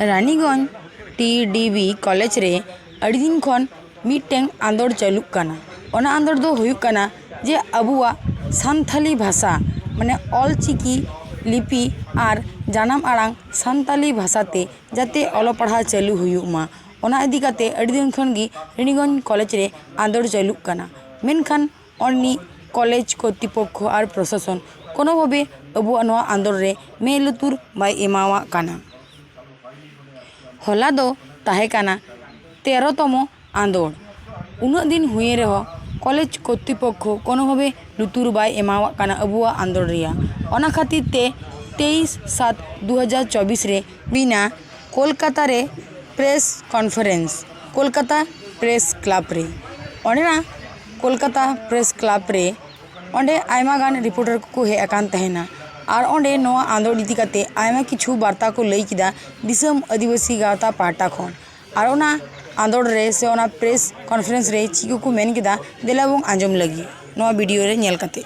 Raniganj TDB college रे अड़ी दिन खन मिटटें आंदोड़ चालू काना। ओना आंदोड़ दो हुयुक काना जे अबुआ सान्थाली भाषा माने ऑलचिकी लिपि और जानाम आड़ांग सान्ताली भाषाते जाते ऑलो पढ़ा चालू हुयुक मा। ओना इदी काते अड़ी दिन खन गी रानीगंज कॉलेज रे आंदोड़ चालू काना। मेनखान ओनी कॉलेज कर्तृपक्ष और प्रशासन कोनो भावे अबुआ नोआ आंदोड़ रे मे लुतुर बाय एमावा काना। हला दो ताहे काना 13तम आंदोड़ उना दिन हुए रहो कॉलेज कर्तृपक्ष कोनो भावे लुतुर बाय एमावा काना अबुआ आंदोड़ रिया। ओना खातिर ते 23/7/2024 रे बिना कोलकाता रे press conference Kolkata press club रे ओंडेना कोलकाता प्रेस क्लब रे ओंडे आयमा गान रिपोर्टर को हे अकान तहेना और ओंडे नोआ आंदोड़ इदी काते आयमा किछु वार्ता को लई किदा दिसम आदिवासी गावता पाटा खन और ओना आंदोड़ रे से ओना प्रेस कॉन्फ्रेंस रे चिको को मेन किदा देला बंग आंजम लगी नोआ वीडियो रे नेल काते।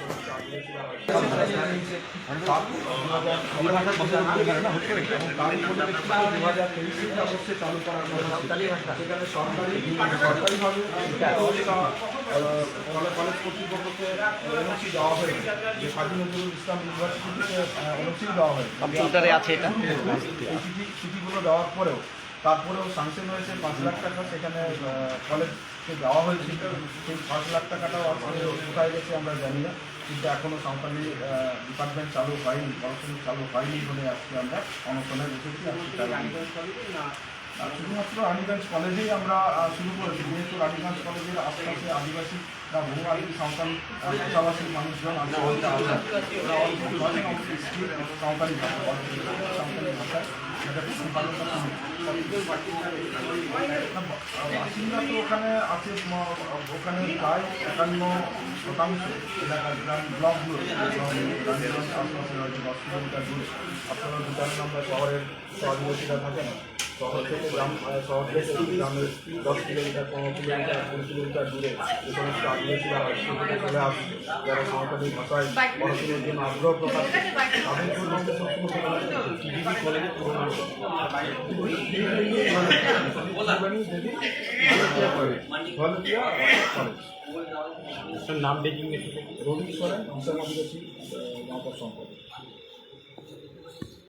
তারপরেও স্যাংশন হয়েছে 5 লাখ টাকা সেখানে কলেজকে দেওয়া হয়েছে। সেই 5 লাখ টাকাটাও আসলে কোথায় গেছে আমরা জানি না, কিন্তু এখনও সাঁওতালি ডিপার্টমেন্ট চালু হয়নি, পড়াশোনা চালু হয়নি বলে আজকে আমরা অনশনে বসেছি। শুধুমাত্র রানীগঞ্জ কলেজেই আমরা শুরু করেছি, যেহেতু রানীগঞ্জ কলেজের আশপাশে আদিবাসী বা বহু আদিবাসী সাঁওতালি ভাষাভাষীর মানুষজন আছে, সাঁওতালি ভাষায় বাসিন্দা তো ওখানে আছে, ওখানে প্রায় 51% এলাকার ব্লকগুলো রানীগঞ্জ আশপাশে রয়েছে 10 কিলোমিটার দূরে। আপনারা জানেন আমরা শহরের আদিবাসীরা থাকে না, শহর থেকে শহর থেকে গ্রামের 10 কিলোমিটার 15 কিলোমিটার 20 কিলোমিটার দূরে যে সমস্ত আদিবাসীরা সেখানে চলে আসে, যারা সাঁওতালি ভাষায় পড়াশোনার জন্য আগ্রহ প্রকাশ করে তাদের জন্য টিডিবি কলেজে নাম ডেজিগনেশন রবি সরেন হিসাব আদিবাসী গাঁওতার সম্পর্কে।